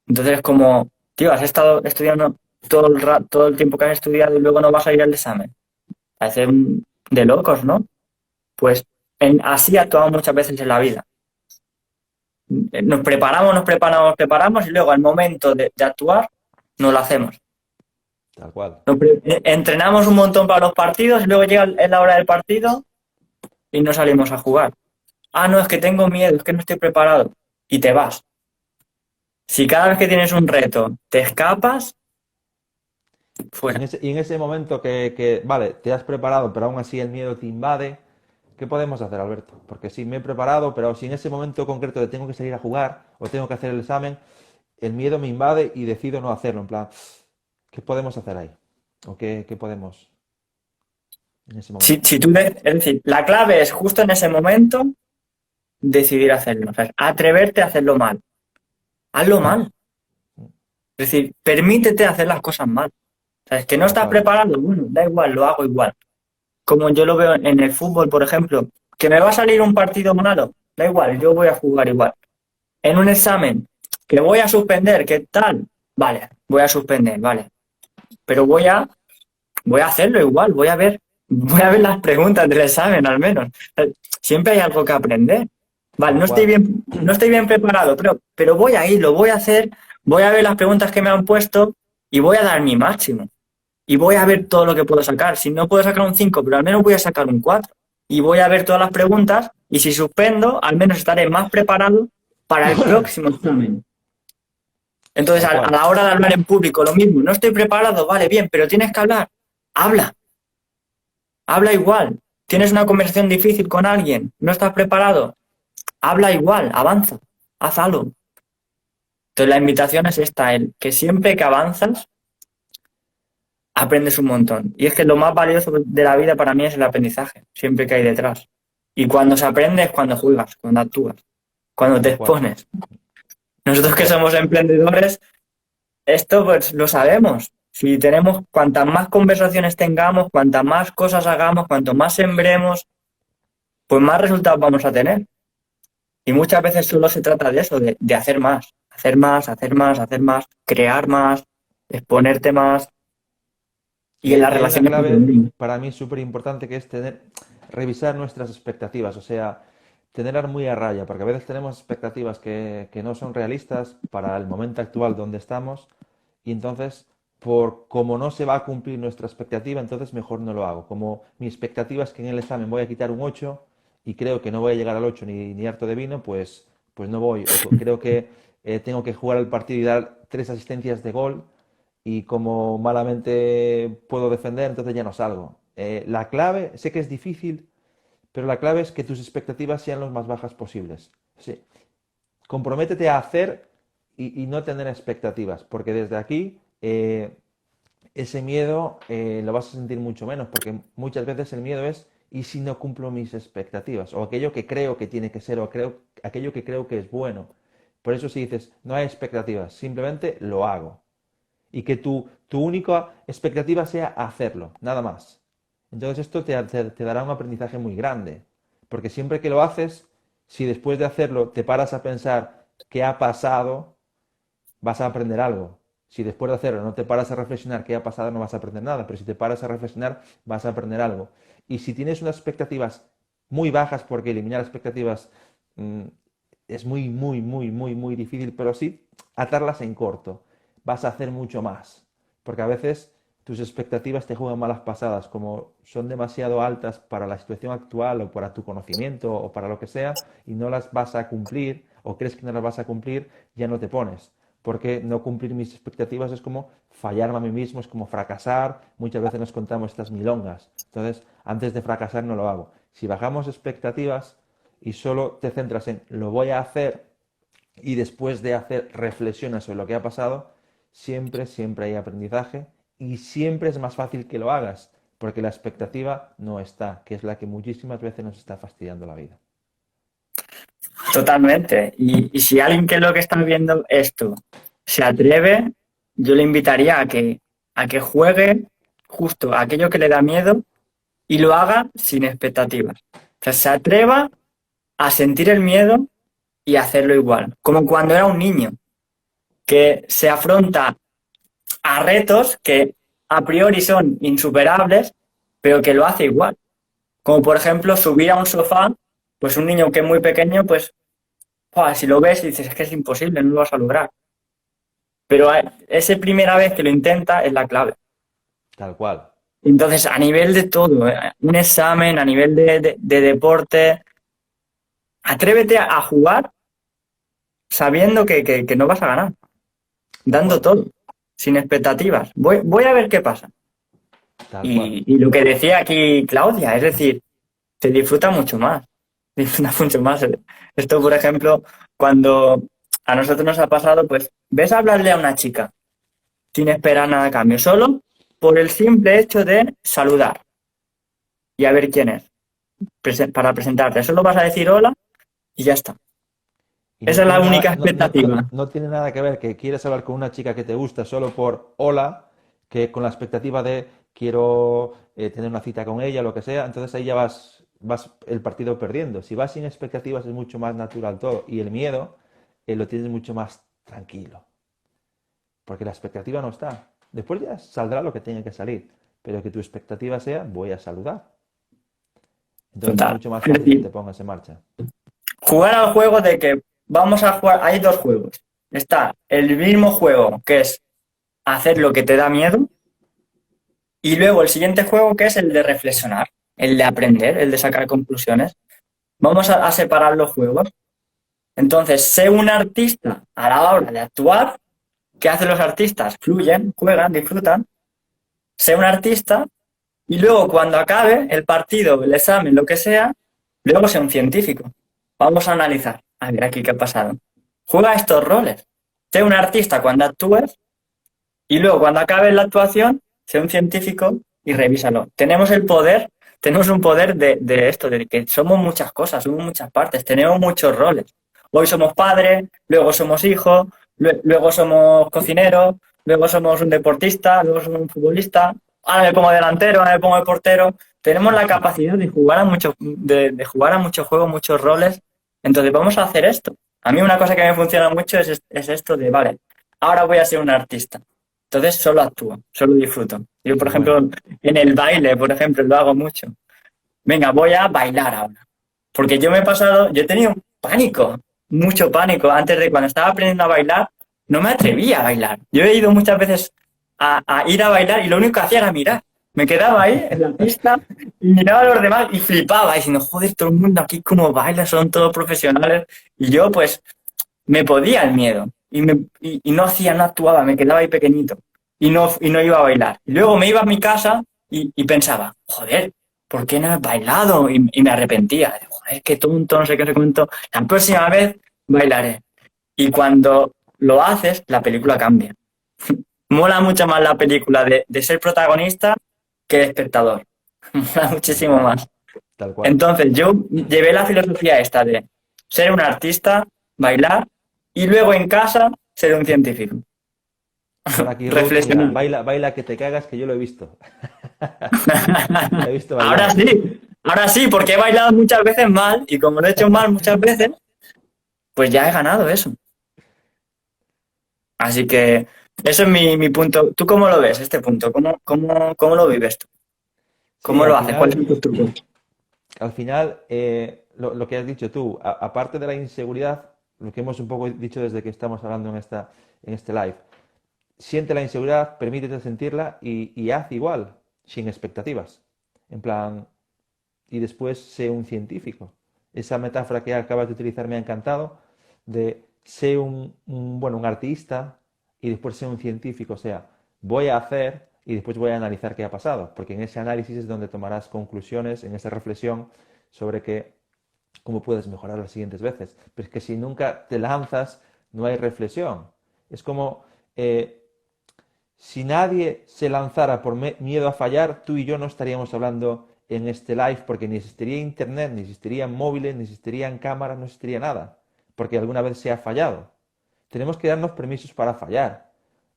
Entonces es como, tío, has estado estudiando todo el tiempo que has estudiado y luego no vas a ir al examen. Parece de locos, ¿no? Pues así actuamos muchas veces en la vida. Nos preparamos y luego al momento de actuar no lo hacemos. Tal cual. Entrenamos un montón para los partidos y luego llega la hora del partido y no salimos a jugar. Ah, no, es que tengo miedo, es que no estoy preparado. Y te vas. Si cada vez que tienes un reto te escapas, fuera. Y en ese momento vale, te has preparado, pero aún así el miedo te invade, ¿qué podemos hacer, Alberto? Porque sí, me he preparado, pero si en ese momento concreto de tengo que salir a jugar o tengo que hacer el examen, el miedo me invade y decido no hacerlo. En plan, ¿qué podemos hacer ahí? ¿O qué podemos en ese momento? Es decir, la clave es justo en ese momento decidir hacerlo. O sea, atreverte a hacerlo mal. Hazlo mal. Es decir, permítete hacer las cosas mal. O sea, es que no Tal estás cual. preparado, bueno, da igual, lo hago igual. Como yo lo veo en el fútbol, por ejemplo, que me va a salir un partido malo, da igual, yo voy a jugar igual. En un examen, que voy a suspender, ¿qué tal? Vale, voy a suspender, vale. Pero voy a hacerlo igual, voy a ver las preguntas del examen al menos. Siempre hay algo que aprender. Vale, Tal no estoy cual. bien preparado, pero voy a ir, lo voy a hacer, voy a ver las preguntas que me han puesto y voy a dar mi máximo. Y voy a ver todo lo que puedo sacar. Si no puedo sacar un 5, pero al menos voy a sacar un 4. Y voy a ver todas las preguntas y si suspendo, al menos estaré más preparado para el próximo examen. Entonces, Tal a cual. la hora de hablar en público, lo mismo. No estoy preparado, vale, bien, pero tienes que hablar. Habla. Habla igual. Tienes una conversación difícil con alguien, no estás preparado. Habla igual, avanza, haz algo. Entonces, la invitación es esta, que siempre que avanzas, aprendes un montón. Y es que lo más valioso de la vida para mí es el aprendizaje, siempre que hay detrás. Y cuando se aprende es cuando juegas, cuando actúas, cuando te Tal cual. expones. Nosotros Tal que cual. somos emprendedores, esto pues lo sabemos. Si tenemos, cuantas más conversaciones tengamos, cuantas más cosas hagamos, cuanto más sembremos, pues más resultados vamos a tener. Y muchas veces solo se trata de eso, de hacer más, hacer más, hacer más, hacer más, crear más, exponerte más. Y en las Y hay una relaciones pues, clave también. para mí súper importante que es revisar nuestras expectativas, o sea, tenerlas muy a raya, porque a veces tenemos expectativas que no son realistas para el momento actual donde estamos y entonces, como no se va a cumplir nuestra expectativa, entonces mejor no lo hago. Como mi expectativa es que en el examen voy a quitar un 8 y creo que no voy a llegar al 8 ni harto de vino, pues no voy. O creo que tengo que jugar el partido y dar 3 asistencias de gol y como malamente puedo defender, entonces ya no salgo. La clave, sé que es difícil, pero la clave es que tus expectativas sean lo más bajas posibles. Sí. Comprométete a hacer y no tener expectativas, porque desde aquí ese miedo lo vas a sentir mucho menos, porque muchas veces el miedo es, ¿y si no cumplo mis expectativas? O aquello que creo que tiene que ser, aquello que creo que es bueno. Por eso si dices, no hay expectativas, simplemente lo hago y que tu única expectativa sea hacerlo, nada más. Entonces esto te dará un aprendizaje muy grande, porque siempre que lo haces, si después de hacerlo te paras a pensar qué ha pasado, vas a aprender algo. Si después de hacerlo no te paras a reflexionar qué ha pasado, no vas a aprender nada, pero si te paras a reflexionar, vas a aprender algo. Y si tienes unas expectativas muy bajas, porque eliminar expectativas mmm, es muy, muy, muy, muy, muy difícil, pero sí atarlas en corto vas a hacer mucho más. Porque a veces tus expectativas te juegan malas pasadas, como son demasiado altas para la situación actual o para tu conocimiento o para lo que sea, y no las vas a cumplir o crees que no las vas a cumplir, ya no te pones. Porque no cumplir mis expectativas es como fallarme a mí mismo, es como fracasar. Muchas veces nos contamos estas milongas. Entonces, antes de fracasar no lo hago. Si bajamos expectativas y solo te centras en lo voy a hacer y después de hacer reflexiones sobre lo que ha pasado, siempre, siempre hay aprendizaje y siempre es más fácil que lo hagas, porque la expectativa no está, que es la que muchísimas veces nos está fastidiando la vida. Totalmente. Y si alguien que es lo que está viendo esto se atreve, yo le invitaría a que juegue justo aquello que le da miedo y lo haga sin expectativas. O sea, se atreva a sentir el miedo y hacerlo igual. Como cuando era un niño, que se afronta a retos que a priori son insuperables, pero que lo hace igual. Como por ejemplo subir a un sofá, pues un niño que es muy pequeño, pues si lo ves y dices, es que es imposible, no lo vas a lograr. Pero esa primera vez que lo intenta es la clave. Tal cual. Entonces, a nivel de todo, un examen, a nivel de deporte, atrévete a jugar sabiendo que no vas a ganar, Tal dando cual. todo, sin expectativas. Voy a ver qué pasa. Tal cual. Y lo que decía aquí Claudia, es decir, se disfruta mucho más. Disfruta mucho más. Esto, por ejemplo, cuando a nosotros nos ha pasado, pues, ves a hablarle a una chica sin esperar nada a cambio, solo por el simple hecho de saludar y a ver quién es, para presentarte. Solo vas a decir hola y ya está. Y no Esa es la tiene nada, única expectativa. no tiene nada que ver que quieres hablar con una chica que te gusta solo por hola, que con la expectativa de quiero tener una cita con ella, lo que sea, entonces ahí ya vas el partido perdiendo. Si vas sin expectativas es mucho más natural todo. Y el miedo lo tienes mucho más tranquilo, porque la expectativa no está. Después ya saldrá lo que tenga que salir, pero que tu expectativa sea voy a saludar. Entonces es Total. mucho más Es fácil que decir, te pongas en marcha. jugar al juego de que vamos a jugar, hay dos juegos. Está el mismo juego, que es hacer lo que te da miedo, y luego el siguiente juego, que es el de reflexionar, el de aprender, el de sacar conclusiones. Vamos a separar los juegos. Entonces, sé un artista a la hora de actuar. ¿Qué hacen los artistas? Fluyen, juegan, disfrutan. Sé un artista y luego cuando acabe el partido, el examen, lo que sea, luego sé un científico. Vamos a analizar. A ver aquí qué ha pasado. Juega estos roles. Sé un artista cuando actúes y luego cuando acabe la actuación, sé un científico y revísalo. Tenemos un poder de esto, de que somos muchas cosas, somos muchas partes, tenemos muchos roles. Hoy somos padres, luego somos hijos, luego somos cocineros, luego somos un deportista, luego somos un futbolista, ahora me pongo delantero, ahora me pongo de portero. Tenemos la capacidad de jugar a muchos juegos, muchos roles. Entonces vamos a hacer esto. A mí una cosa que me funciona mucho es esto de, vale, ahora voy a ser un artista. Entonces solo actúo, solo disfruto. Yo, por Qué ejemplo, bueno. en el baile, por ejemplo, lo hago mucho. Venga, voy a bailar ahora. Porque yo he tenido pánico, mucho pánico. Antes de cuando estaba aprendiendo a bailar, no me atrevía a bailar. Yo he ido muchas veces a ir a bailar y lo único que hacía era mirar. Me quedaba ahí en la pista y miraba a los demás y flipaba, diciendo, joder, todo el mundo aquí como baila, son todos profesionales. Y yo, pues, me podía el miedo y no hacía, no actuaba, me quedaba ahí pequeñito y no iba a bailar. Y luego me iba a mi casa y pensaba, joder, ¿por qué no he bailado? Y me arrepentía. Joder, qué tonto, no sé qué, no sé cuánto. La próxima vez bailaré. Y cuando lo haces, la película cambia. Mola mucho más la película de ser protagonista que de espectador. Mola Tal muchísimo cual. más. Tal cual. Entonces yo llevé la filosofía esta de ser un artista, bailar y luego en casa ser un científico. Pon aquí Ruth, mira, Reflexionar. baila, baila que te cagas, que yo lo he visto. Lo he visto Ahora bailar. ahora sí, porque he bailado muchas veces mal y como lo he hecho mal muchas veces, pues ya he ganado eso. Así que eso es mi punto. ¿Tú cómo lo ves este punto? ¿Cómo lo vives tú? Sí, ¿Cómo lo haces? ¿Cuáles son tus trucos? al final lo que has dicho tú, aparte de la inseguridad, lo que hemos un poco dicho desde que estamos hablando en este live, siente la inseguridad, permítete sentirla y haz igual, sin expectativas. En plan, y después sé un científico. Esa metáfora que acabas de utilizar me ha encantado, de sé bueno, un artista y después sé un científico, o sea, voy a hacer y después voy a analizar qué ha pasado, porque en ese análisis es donde tomarás conclusiones, en esa reflexión sobre cómo puedes mejorar las siguientes veces. Pero es que si nunca te lanzas, no hay reflexión. Es como si nadie se lanzara por miedo a fallar, tú y yo no estaríamos hablando en este live porque ni existiría internet, ni existirían móviles, ni existirían cámaras, no existiría nada, porque alguna vez se ha fallado. Tenemos que darnos permisos para fallar.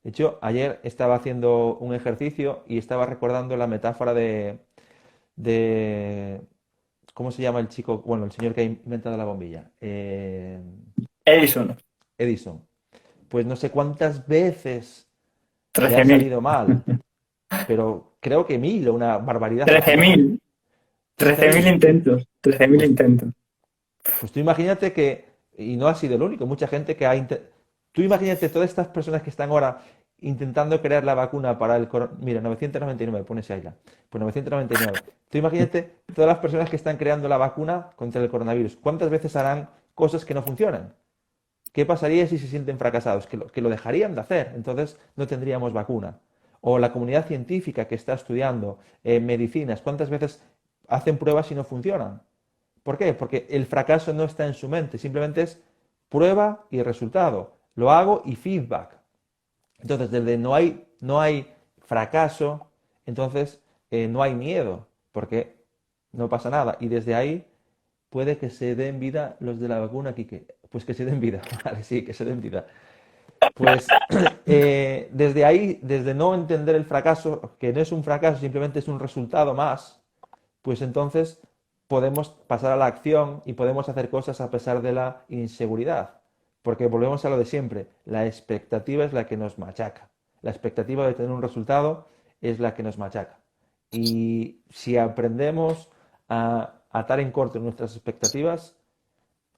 De hecho, ayer estaba haciendo un ejercicio y estaba recordando la metáfora de ¿cómo se llama el chico? Bueno, el señor que ha inventado la bombilla. Edison, Edison. Pues no sé cuántas veces le ha 13.000. salido mal, pero creo que 1000 o una barbaridad Trece así, ¿no? mil. trece 13.000 mil intentos. 13.000 Pues, intentos. pues tú imagínate que, y no ha sido el único, mucha gente que Tú imagínate todas estas personas que están ahora intentando crear la vacuna para el coronavirus. Mira, 999, pone Shaila. Pues 999. Tú imagínate todas las personas que están creando la vacuna contra el coronavirus. ¿Cuántas veces harán cosas que no funcionan? ¿Qué pasaría si se sienten fracasados? Que lo dejarían de hacer, entonces no tendríamos vacuna. O la comunidad científica que está estudiando medicinas, ¿cuántas veces hacen pruebas y no funcionan? ¿Por qué? Porque el fracaso no está en su mente, simplemente es prueba y resultado. Lo hago y feedback. Entonces, desde no hay fracaso, entonces no hay miedo, porque no pasa nada. Y desde ahí puede que se den vida los de la vacuna, Quique. Pues que se den vida, vale, sí, que se den vida. Pues desde ahí, desde no entender el fracaso, que no es un fracaso, simplemente es un resultado más, pues entonces podemos pasar a la acción y podemos hacer cosas a pesar de la inseguridad. Porque volvemos a lo de siempre, la expectativa es la que nos machaca. La expectativa de tener un resultado es la que nos machaca. Y si aprendemos a atar en corto nuestras expectativas,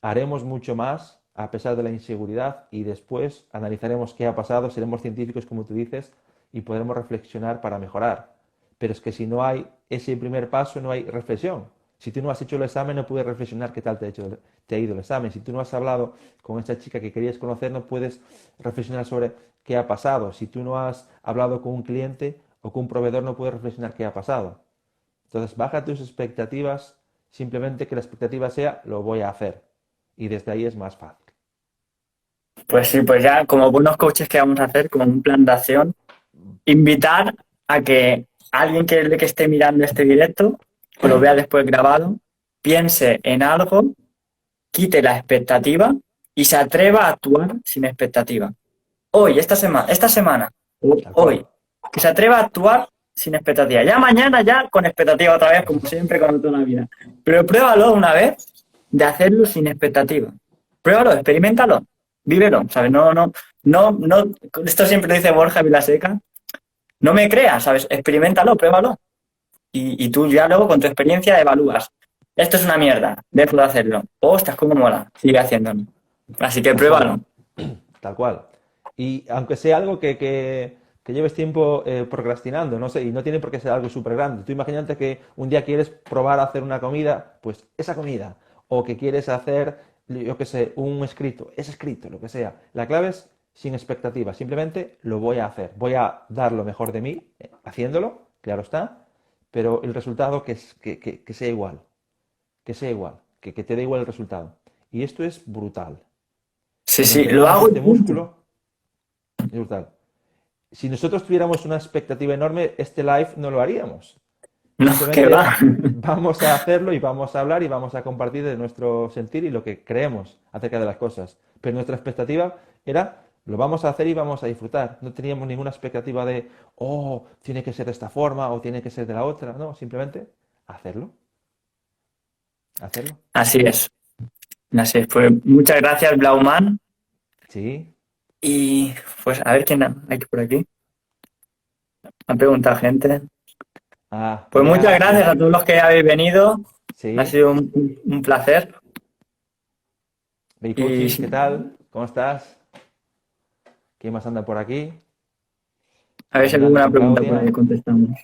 haremos mucho más a pesar de la inseguridad y después analizaremos qué ha pasado, seremos científicos como tú dices y podremos reflexionar para mejorar. Pero es que si no hay ese primer paso, no hay reflexión. Si tú no has hecho el examen, no puedes reflexionar qué tal te ha ido el examen. Si tú no has hablado con esta chica que querías conocer, no puedes reflexionar sobre qué ha pasado. Si tú no has hablado con un cliente o con un proveedor, no puedes reflexionar qué ha pasado. Entonces, baja tus expectativas, simplemente que la expectativa sea, lo voy a hacer. Y desde ahí es más fácil. Pues sí, pues ya como buenos coaches que vamos a hacer, como un plan de acción, invitar a que alguien que esté mirando este directo o lo vea después grabado, piense en algo, quite la expectativa y se atreva a actuar sin expectativa. Hoy, esta semana, Tal hoy, cual. que se atreva a actuar sin expectativa. Ya mañana, ya con expectativa otra vez, como siempre, como toda la vida. Pero pruébalo una vez de hacerlo sin expectativa. Pruébalo, experimentalo, vívelo, ¿sabes? No, esto siempre lo dice Borja Vilaseca. No me creas, ¿sabes? Experimentalo, pruébalo. Y tú ya luego con tu experiencia evalúas. Esto es una mierda, dejo de hacerlo. Ostras, cómo mola, sigue haciéndolo. Así que Tal cual. pruébalo. Tal cual. Y aunque sea algo que lleves tiempo procrastinando, no sé, y no tiene por qué ser algo súper grande. Tú imagínate que un día quieres probar a hacer una comida, pues esa comida. O que quieres hacer, yo qué sé, un escrito, ese escrito, lo que sea. La clave es sin expectativa, simplemente lo voy a hacer. Voy a dar lo mejor de mí haciéndolo, claro está, pero el resultado que sea igual, que sea igual, que te dé igual el resultado. Y esto es brutal. Sí, Cuando sí, lo entrenamos hago y este punto. músculo, es brutal. Si nosotros tuviéramos una expectativa enorme, este live no lo haríamos. No, que va. Simplemente vamos a hacerlo y vamos a hablar y vamos a compartir de nuestro sentir y lo que creemos acerca de las cosas. Pero nuestra expectativa era, lo vamos a hacer y vamos a disfrutar. No teníamos ninguna expectativa de, oh, tiene que ser de esta forma o tiene que ser de la otra. No, simplemente hacerlo, hacerlo. Así es. Así es. Pues muchas gracias, Blauman. Sí. Y pues a ver quién hay por aquí. Han preguntado gente. Ah, Pues muchas gracias a Beatriz. todos los que habéis venido. Ha Sí. sido un placer. Hey, Y coaching, ¿qué tal? ¿Cómo estás? ¿Quién más anda por aquí? a ver si hay alguna Adelante, pregunta por ahí Claudia. contestamos.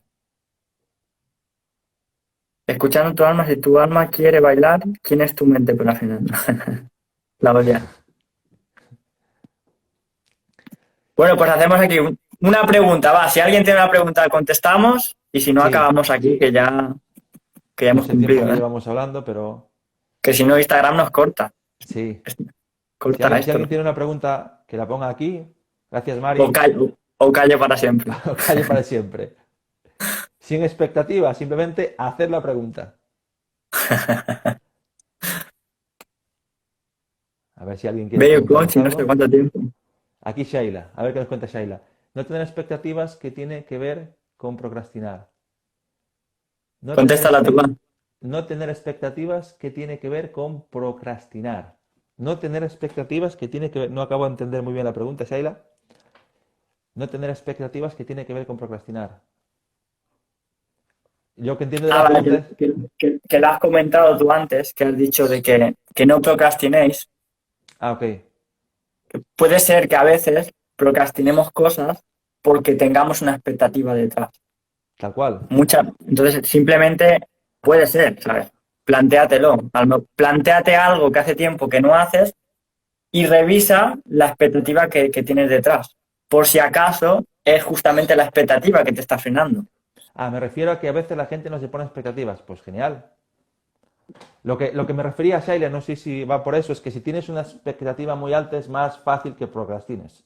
Escuchando tu alma, si tu alma quiere bailar, ¿quién es tu mente por la final? Claudia. Bueno, pues hacemos aquí una pregunta. Va, si alguien tiene una pregunta, contestamos. Y si no, Sí, acabamos aquí, que ya no hemos sé el tiempo que cumplido, ¿eh? llevamos hablando, pero Que si no, Instagram nos corta. sí. Si Corta alguien, si esto. alguien tiene una pregunta, que la ponga aquí. Gracias, O Mari. calle, o calle para siempre. O calle para siempre. Sin expectativa, simplemente hacer la pregunta. A ver si alguien quiere Veo preguntarnos coach y no sé algo. cuánto tiempo. Aquí Shaila, a ver qué nos cuenta Shaila. No tener expectativas que tiene que ver con procrastinar. No tener Contéstala tú, va. no tener expectativas que tiene que ver con procrastinar. No tener expectativas que tiene que ver, no acabo de entender muy bien la pregunta, Shaila. No tener expectativas que tiene que ver con procrastinar. Yo que entiendo de la Vale, pregunta es, que lo has comentado tú antes, que has dicho de que no procrastinéis. ok, Puede ser que a veces procrastinemos cosas porque tengamos una expectativa detrás. tal cual. Entonces, simplemente puede ser, ¿sabes? Plantéatelo. Plantéate algo que hace tiempo que no haces y revisa la expectativa que tienes detrás. Por si acaso es justamente la expectativa que te está frenando. Ah, me refiero a que a veces la gente no se pone expectativas. Pues genial. Lo que me refería a Shaila, no sé si va por eso, es que si tienes una expectativa muy alta es más fácil que procrastines.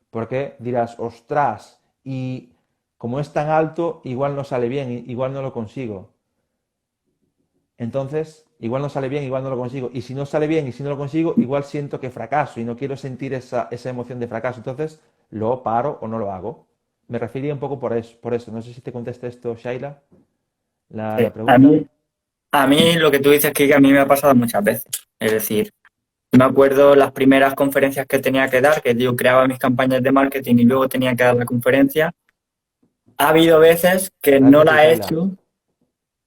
Porque dirás, ostras, y como es tan alto, igual no sale bien, igual no lo consigo. Entonces, igual no sale bien, igual no lo consigo. Y si no sale bien y si no lo consigo, igual siento que fracaso y no quiero sentir esa emoción de fracaso. Entonces, lo paro o no lo hago. Me refería un poco por eso, por eso. No sé si te contesta esto, Shaila, la A pregunta. mí, a mí lo que tú dices, que a mí me ha pasado muchas veces. Es decir, me acuerdo las primeras conferencias que tenía que dar, que yo creaba mis campañas de marketing y luego tenía que dar la conferencia. Ha habido veces que Has no dicho, la he Shaila. hecho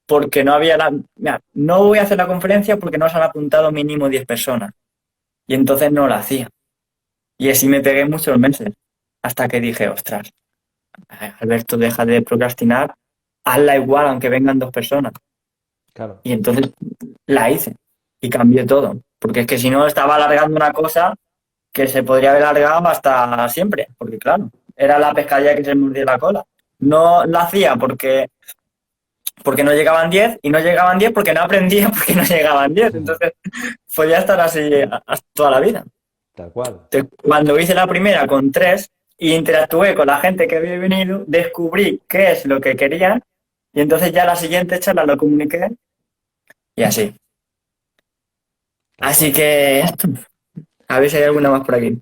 porque no había la... Mira, no voy a hacer la conferencia porque no se han apuntado mínimo 10 personas. Y entonces no la hacía. Y así me pegué muchos meses. Hasta que dije, ostras, Alberto, deja de procrastinar, hazla igual aunque vengan 2 personas. Claro. Y entonces la hice y cambié todo. Porque es que si no estaba alargando una cosa que se podría haber alargado hasta siempre. Porque claro, era la pescadilla que se mordía la cola. No la hacía porque no llegaban 10 y no llegaban 10 porque no aprendía porque no llegaban 10. Entonces podía estar así hasta toda la vida. Tal cual. Cuando hice la primera con 3 y interactué con la gente que había venido, descubrí qué es lo que querían y entonces ya la siguiente charla lo comuniqué y así. Tal Así cual. que a ver si hay alguna más por aquí.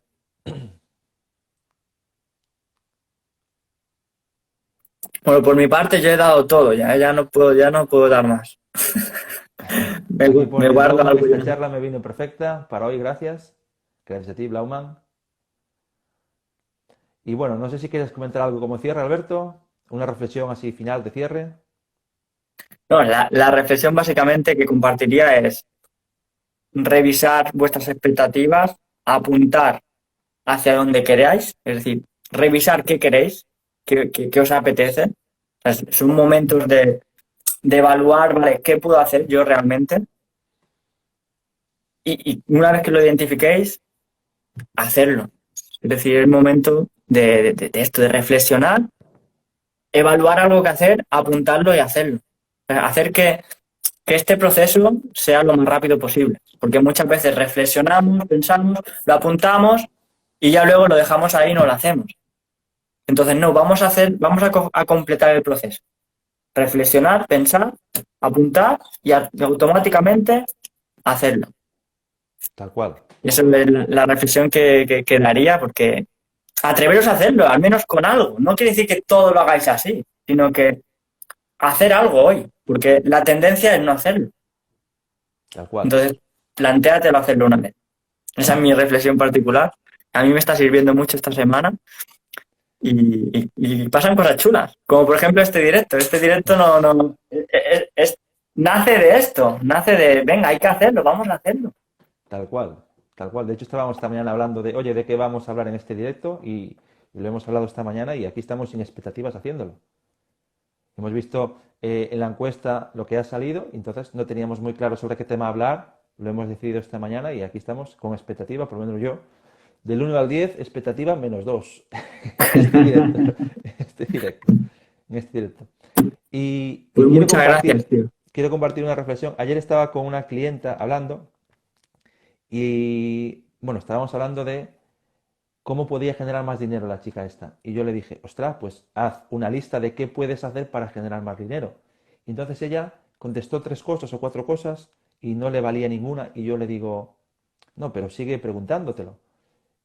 Bueno, por mi parte yo he dado todo, ya no puedo dar más. Aquí Me pone guardo Blauman, algo esta ya. charla me vino perfecta para hoy, gracias. Gracias a ti, Blauman. Y bueno, no sé si quieres comentar algo como cierre, Alberto. Una reflexión así final de cierre. No, la reflexión básicamente que compartiría es revisar vuestras expectativas, apuntar hacia donde queráis, es decir, revisar qué queréis, qué os apetece. O sea, son momentos de evaluar, ¿vale? ¿Qué puedo hacer yo realmente? Y una vez que lo identifiquéis, hacerlo. Es decir, el momento de esto, de reflexionar, evaluar algo que hacer, apuntarlo y hacerlo. O sea, hacer que este proceso sea lo más rápido posible. Porque muchas veces reflexionamos, pensamos, lo apuntamos y ya luego lo dejamos ahí y no lo hacemos. Entonces, no, vamos a completar el proceso. Reflexionar, pensar, apuntar y automáticamente hacerlo. Tal cual. Y esa es la reflexión que daría, porque atreveros a hacerlo, al menos con algo. No quiere decir que todo lo hagáis así, sino que hacer algo hoy, porque la tendencia es no hacerlo. Tal cual. Entonces, plantéatelo hacerlo una vez. Esa es mi reflexión particular. A mí me está sirviendo mucho esta semana y pasan cosas chulas. Como por ejemplo este directo. Este directo nace de esto, nace de, venga, hay que hacerlo, vamos a hacerlo. Tal cual. Tal cual. De hecho, estábamos esta mañana hablando de, oye, ¿de qué vamos a hablar en este directo? Y lo hemos hablado esta mañana y aquí estamos sin expectativas haciéndolo. Hemos visto en la encuesta lo que ha salido, entonces no teníamos muy claro sobre qué tema hablar, lo hemos decidido esta mañana y aquí estamos con expectativa, por lo menos yo, del 1 al 10, expectativa -2 en este directo, en este directo. Y Pues muchas gracias, tío. quiero compartir una reflexión. Ayer estaba con una clienta hablando y, bueno, estábamos hablando de cómo podía generar más dinero la chica esta. Y yo le dije, ostras, pues haz una lista de qué puedes hacer para generar más dinero. Y entonces ella contestó 3 cosas o 4 cosas y no le valía ninguna. Y yo le digo, no, pero sigue preguntándotelo.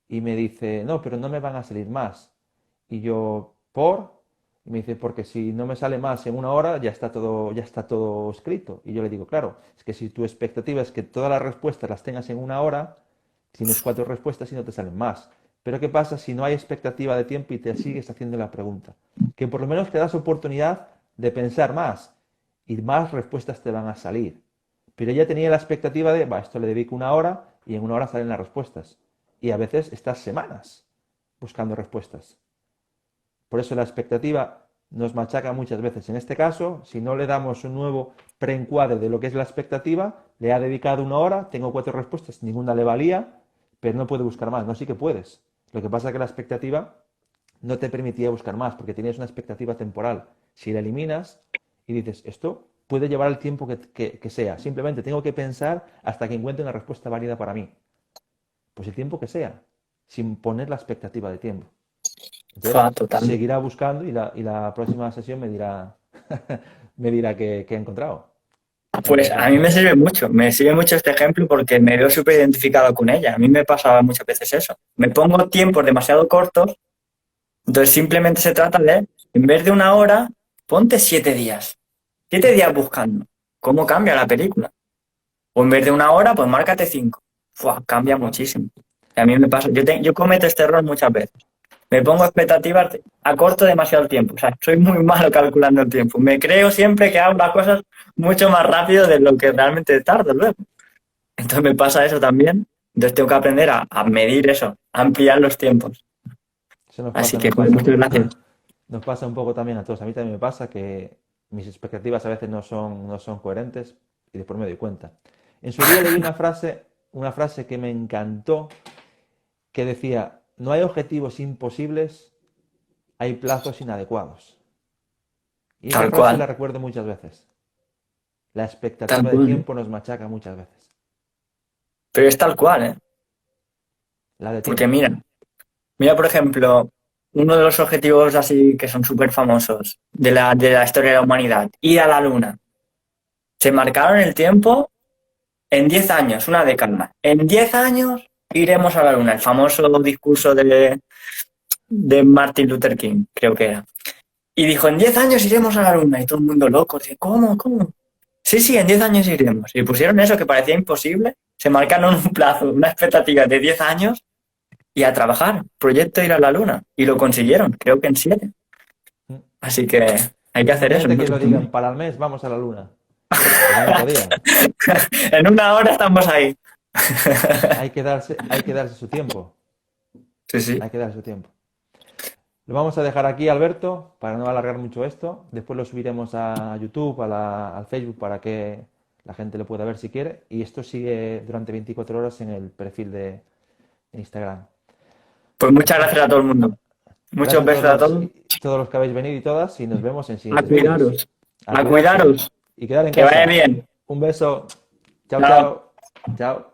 Y me dice, no, pero no me van a salir más. Y yo, ¿por? Y me dice, porque si no me sale más en una hora, ya está todo escrito. Y yo le digo, claro, es que si tu expectativa es que todas las respuestas las tengas en una hora, tienes 4 respuestas y no te salen más. Pero ¿qué pasa si no hay expectativa de tiempo y te sigues haciendo la pregunta? Que por lo menos te das oportunidad de pensar más y más respuestas te van a salir. Pero ella tenía la expectativa de, va, esto le dedico una hora y en una hora salen las respuestas. Y a veces estás semanas buscando respuestas. Por eso la expectativa nos machaca muchas veces. En este caso, si no le damos un nuevo preencuadre de lo que es la expectativa, le ha dedicado una hora, tengo 4 respuestas, ninguna le valía, pero no puede buscar más. No, sí que puedes. Lo que pasa es que la expectativa no te permitía buscar más, porque tenías una expectativa temporal. Si la eliminas y dices, esto puede llevar el tiempo que sea, simplemente tengo que pensar hasta que encuentre una respuesta válida para mí. Pues el tiempo que sea, sin poner la expectativa de tiempo. Entonces, Totalmente. seguirá buscando y la próxima sesión me dirá, me dirá que ha encontrado. Pues a mí me sirve mucho este ejemplo porque me veo súper identificado con ella. A mí me pasaba muchas veces eso. Me pongo tiempos demasiado cortos, entonces simplemente se trata de, en vez de una hora, ponte 7 días. 7 días buscando. ¿Cómo cambia la película? O en vez de una hora, pues márcate 5. Cambia muchísimo. A mí me pasa, yo cometo este error muchas veces. Me pongo expectativas, acorto demasiado el tiempo. O sea, soy muy malo calculando el tiempo. Me creo siempre que hago las cosas mucho más rápido de lo que realmente tardo luego. Entonces me pasa eso también. Entonces tengo que aprender a medir eso, a ampliar los tiempos. Eso nos Así pasa, que, pues, muchas gracias. nos pasa un poco también a todos. A mí también me pasa que mis expectativas a veces no son coherentes y después me doy cuenta. En su día leí una frase que me encantó, que decía, no hay objetivos imposibles, hay plazos inadecuados. Y esa Tal frase la cual, recuerdo muchas veces. La tal expectativa de cual. tiempo nos machaca muchas veces. Pero es tal cual, ¿eh? La de Porque tiempo. mira, por ejemplo, uno de los objetivos así que son súper famosos de la historia de la humanidad, ir a la Luna. Se marcaron el tiempo en 10 años, una década. En 10 años iremos a la Luna. El famoso discurso de Martin Luther King, creo que era. Y dijo, en 10 años iremos a la Luna. Y todo el mundo loco. Dice, ¿cómo? ¿Cómo? Sí, sí, en 10 años iremos. Y pusieron eso que parecía imposible. Se marcaron un plazo, una expectativa de 10 años y a trabajar. Proyecto ir a la Luna. Y lo consiguieron, creo que en 7. Así que hay que hacer eso Imagínate que lo nosotros digan, también. para el mes vamos a la luna. Pues no podían. En una hora estamos ahí. Hay que darse su tiempo. Sí, sí. Hay que darse su tiempo. Lo vamos a dejar aquí, Alberto, para no alargar mucho esto. Después lo subiremos a YouTube, al Facebook, para que la gente lo pueda ver si quiere. Y esto sigue durante 24 horas en el perfil de Instagram. Pues muchas gracias a todo el mundo. Muchos Gracias besos a todos. a todos los que habéis venido y todas, y nos vemos en A siguientes vídeos. cuidaros. A A cuidarse cuidaros. y quedar en Que vaya casa. bien. Un beso. Chao, Chao. chao. Chao.